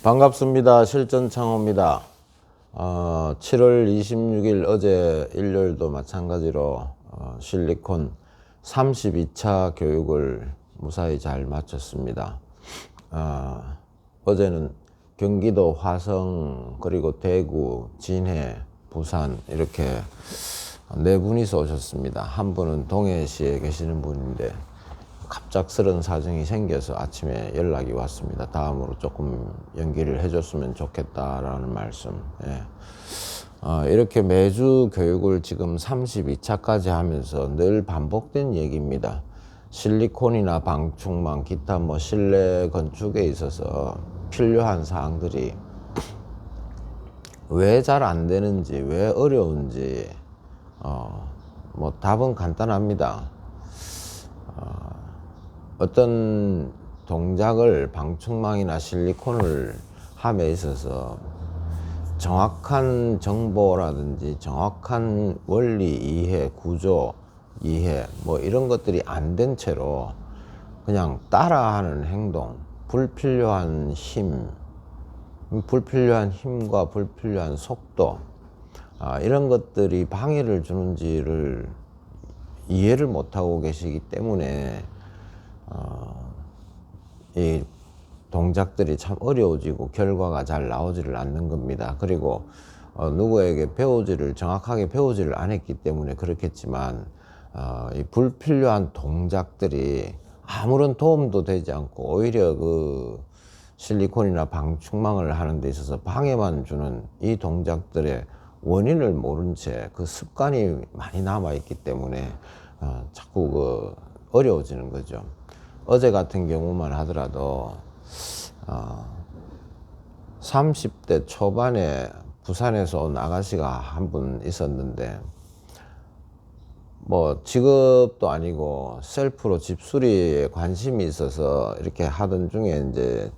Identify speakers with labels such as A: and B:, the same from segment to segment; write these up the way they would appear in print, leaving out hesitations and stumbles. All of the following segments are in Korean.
A: 반갑습니다. 실전창호입니다. 7월 26일 어제 일요일도 마찬가지로 실리콘 32차 교육을 무사히 잘 마쳤습니다. 어제는 경기도 화성, 그리고 대구, 진해, 부산 이렇게 네 분이서 오셨습니다. 한 분은 동해시에 계시는 분인데 갑작스런 사정이 생겨서 아침에 연락이 왔습니다. 다음으로 조금 연기를 해줬으면 좋겠다라는 말씀. 이렇게 매주 교육을 지금 32차까지 하면서 늘 반복된 얘기입니다. 실리콘이나 방충망, 기타 실내 건축에 있어서 필요한 사항들이 왜 잘 안 되는지, 왜 어려운지, 답은 간단합니다. 어떤 동작을 방충망이나 실리콘을 함에 있어서 정확한 정보라든지 정확한 원리 이해, 구조 이해 이런 것들이 안 된 채로 그냥 따라하는 행동, 불필요한 힘과 불필요한 속도, 이런 것들이 방해를 주는지를 이해를 못하고 계시기 때문에 이 동작들이 참 어려워지고 결과가 잘 나오지를 않는 겁니다. 그리고 누구에게 정확하게 배우지를 안 했기 때문에 그렇겠지만 이 불필요한 동작들이 아무런 도움도 되지 않고 오히려 그 실리콘이나 방충망을 하는 데 있어서 방해만 주는 이 동작들의 원인을 모른 채 그 습관이 많이 남아 있기 때문에 자꾸 어려워지는 거죠. 어제 같은 경우만 하더라도 30대 초반에 부산에서 온 아가씨가 한 분 있었는데 직업도 아니고 셀프로 집수리에 관심이 있어서 이렇게 하던 중에 이제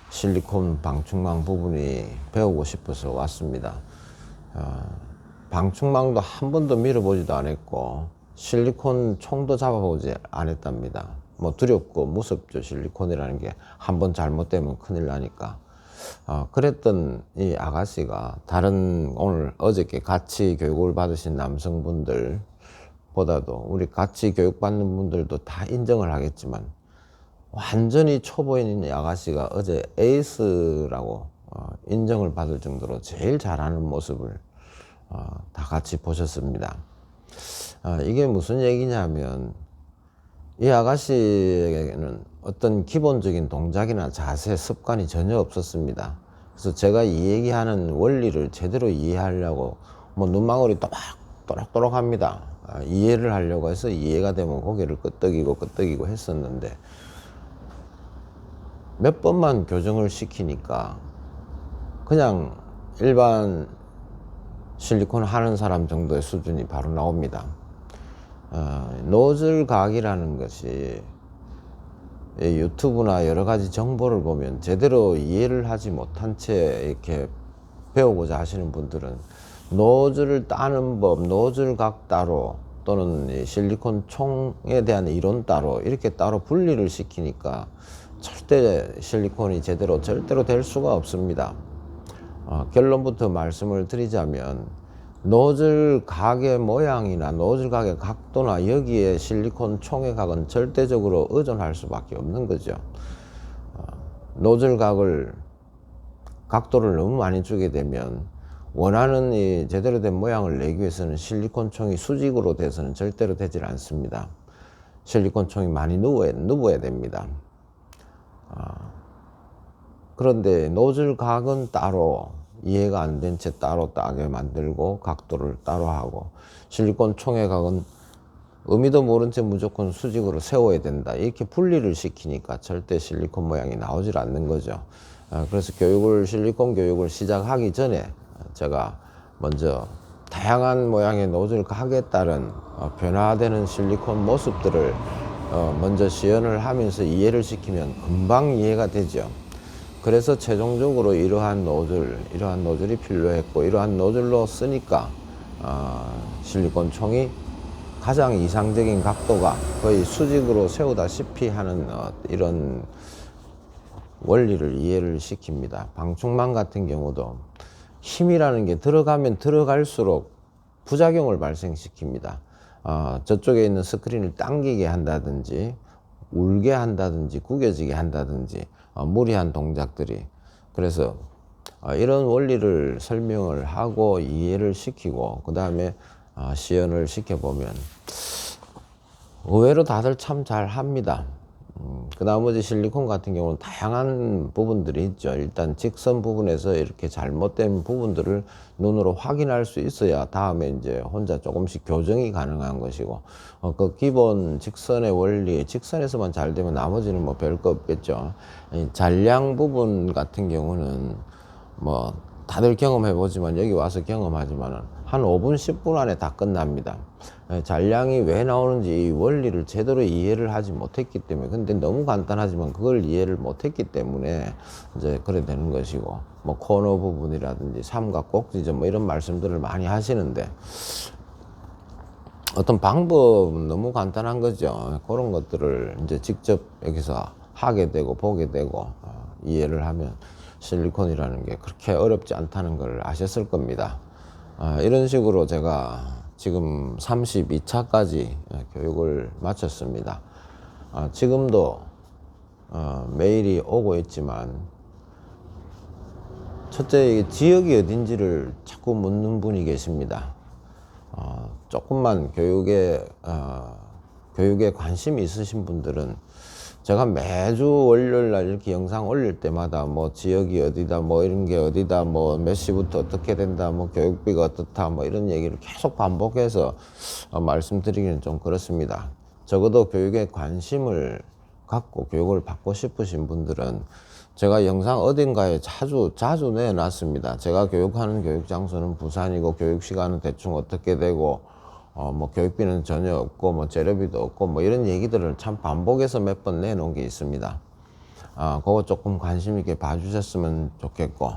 A: 실리콘 방충망 부분이 배우고 싶어서 왔습니다. 방충망도 한 번도 밀어보지도 않았고 실리콘 총도 잡아보지 않았답니다. 두렵고 무섭죠. 실리콘이라는 게 한 번 잘못되면 큰일 나니까. 그랬던 이 아가씨가 어저께 같이 교육을 받으신 남성분들보다도 우리 같이 교육받는 분들도 다 인정을 하겠지만 완전히 초보인 이 아가씨가 어제 에이스라고 인정을 받을 정도로 제일 잘하는 모습을 다 같이 보셨습니다. 이게 무슨 얘기냐면 이 아가씨에게는 어떤 기본적인 동작이나 자세, 습관이 전혀 없었습니다. 그래서 제가 이 얘기하는 원리를 제대로 이해하려고 눈망울이 또락또락 합니다. 이해를 하려고 해서 이해가 되면 고개를 끄덕이고 했었는데 몇 번만 교정을 시키니까 그냥 일반 실리콘 하는 사람 정도의 수준이 바로 나옵니다. 노즐 각이라는 것이 유튜브나 여러 가지 정보를 보면 제대로 이해를 하지 못한 채 이렇게 배우고자 하시는 분들은 노즐을 따는 법, 노즐 각 따로 또는 실리콘 총에 대한 이론 따로 이렇게 따로 분리를 시키니까 절대 실리콘이 절대로 될 수가 없습니다. 결론부터 말씀을 드리자면 노즐 각의 모양이나 노즐 각의 각도나 여기에 실리콘 총의 각은 절대적으로 의존할 수밖에 없는 거죠. 노즐 각도를 너무 많이 주게 되면 원하는 이 제대로 된 모양을 내기 위해서는 실리콘 총이 수직으로 돼서는 절대로 되질 않습니다. 실리콘 총이 많이 누워야 됩니다. 그런데 노즐 각은 따로 이해가 안 된 채 따로 따게 만들고 각도를 따로 하고 실리콘 총의 각은 의미도 모른 채 무조건 수직으로 세워야 된다 이렇게 분리를 시키니까 절대 실리콘 모양이 나오질 않는 거죠. 그래서 실리콘 교육을 시작하기 전에 제가 먼저 다양한 모양의 노즐 각에 따른 변화되는 실리콘 모습들을 먼저 시연을 하면서 이해를 시키면 금방 이해가 되죠. 그래서 최종적으로 이러한 노즐이 필요했고 이러한 노즐로 쓰니까 실리콘 총이 가장 이상적인 각도가 거의 수직으로 세우다시피 하는 이런 원리를 이해를 시킵니다. 방충망 같은 경우도 힘이라는 게 들어가면 들어갈수록 부작용을 발생시킵니다. 저쪽에 있는 스크린을 당기게 한다든지 울게 한다든지 구겨지게 한다든지 무리한 동작들이. 그래서 이런 원리를 설명을 하고 이해를 시키고 그 다음에 시연을 시켜보면 의외로 다들 참 잘합니다. 그 나머지 실리콘 같은 경우는 다양한 부분들이 있죠. 일단 직선 부분에서 이렇게 잘못된 부분들을 눈으로 확인할 수 있어야 다음에 이제 혼자 조금씩 교정이 가능한 것이고, 그 기본 직선의 원리, 직선에서만 잘 되면 나머지는 뭐 별거 없겠죠. 이 잔량 부분 같은 경우는 뭐 다들 경험해 보지만 여기 와서 경험하지만은 한 5분 10분 안에 다 끝납니다. 잔량이 왜 나오는지 이 원리를 제대로 이해를 하지 못했기 때문에, 근데 너무 간단하지만 그걸 이해를 못했기 때문에 이제 그래 되는 것이고, 뭐 코너 부분이라든지 삼각 꼭지점 뭐 이런 말씀들을 많이 하시는데 어떤 방법은 너무 간단한 거죠. 그런 것들을 이제 직접 여기서 하게 되고 보게 되고 이해를 하면 실리콘이라는 게 그렇게 어렵지 않다는 걸 아셨을 겁니다. 이런 식으로 제가 지금 32차까지 교육을 마쳤습니다. 지금도 메일이 오고 있지만, 첫째 지역이 어딘지를 자꾸 묻는 분이 계십니다. 조금만 교육에 관심이 있으신 분들은 제가 매주 월요일날 이렇게 영상 올릴 때마다 뭐 지역이 어디다, 뭐 이런 게 어디다, 뭐 몇 시부터 어떻게 된다, 뭐 교육비가 어떻다, 뭐 이런 얘기를 계속 반복해서 말씀드리기는 좀 그렇습니다. 적어도 교육에 관심을 갖고 교육을 받고 싶으신 분들은 제가 영상 어딘가에 자주 내놨습니다. 제가 교육하는 교육 장소는 부산이고 교육 시간은 대충 어떻게 되고 뭐 교육비는 전혀 없고 뭐 재료비도 없고 뭐 이런 얘기들을 참 반복해서 몇 번 내놓은 게 있습니다. 그거 조금 관심 있게 봐주셨으면 좋겠고,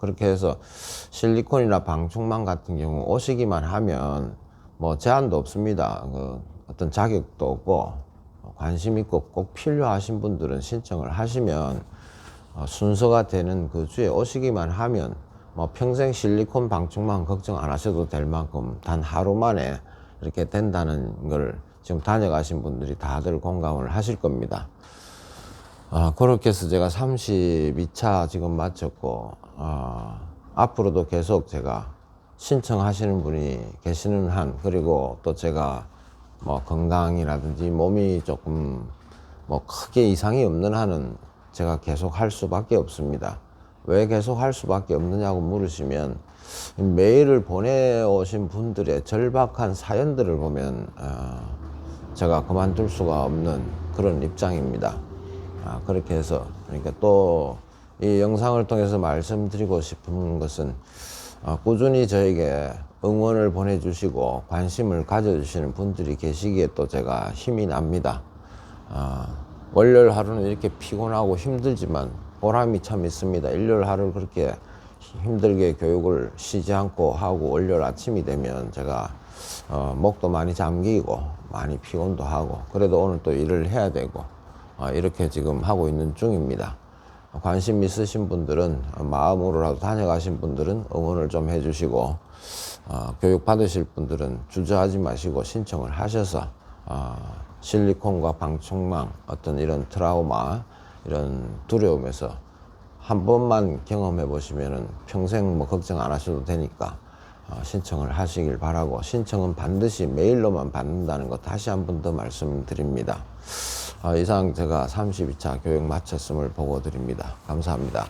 A: 그렇게 해서 실리콘이나 방충망 같은 경우 오시기만 하면 뭐 제한도 없습니다. 어떤 자격도 없고 관심 있고 꼭 필요하신 분들은 신청을 하시면 순서가 되는 그 주에 오시기만 하면 뭐 평생 실리콘 방충망 걱정 안 하셔도 될 만큼 단 하루 만에 이렇게 된다는 걸 지금 다녀가신 분들이 다들 공감을 하실 겁니다. 그렇게 해서 제가 32차 지금 마쳤고, 앞으로도 계속 제가 신청하시는 분이 계시는 한, 그리고 또 제가 뭐 건강이라든지 몸이 조금 뭐 크게 이상이 없는 한은 제가 계속 할 수밖에 없습니다. 왜 계속 할 수밖에 없느냐고 물으시면, 메일을 보내오신 분들의 절박한 사연들을 보면 제가 그만둘 수가 없는 그런 입장입니다. 그렇게 해서, 그러니까 또 이 영상을 통해서 말씀드리고 싶은 것은 꾸준히 저에게 응원을 보내주시고 관심을 가져주시는 분들이 계시기에 또 제가 힘이 납니다. 월요일 하루는 이렇게 피곤하고 힘들지만 보람이 참 있습니다. 일요일 하루 그렇게 힘들게 교육을 쉬지 않고 하고 월요일 아침이 되면 제가 목도 많이 잠기고 많이 피곤도 하고, 그래도 오늘 또 일을 해야 되고 이렇게 지금 하고 있는 중입니다. 관심 있으신 분들은, 마음으로라도 다녀가신 분들은 응원을 좀 해주시고, 교육 받으실 분들은 주저하지 마시고 신청을 하셔서 실리콘과 방충망 어떤 이런 트라우마, 이런 두려움에서 한 번만 경험해 보시면은 평생 뭐 걱정 안 하셔도 되니까 신청을 하시길 바라고, 신청은 반드시 메일로만 받는다는 거 다시 한 번 더 말씀드립니다. 이상 제가 32차 교육 마쳤음을 보고 드립니다. 감사합니다.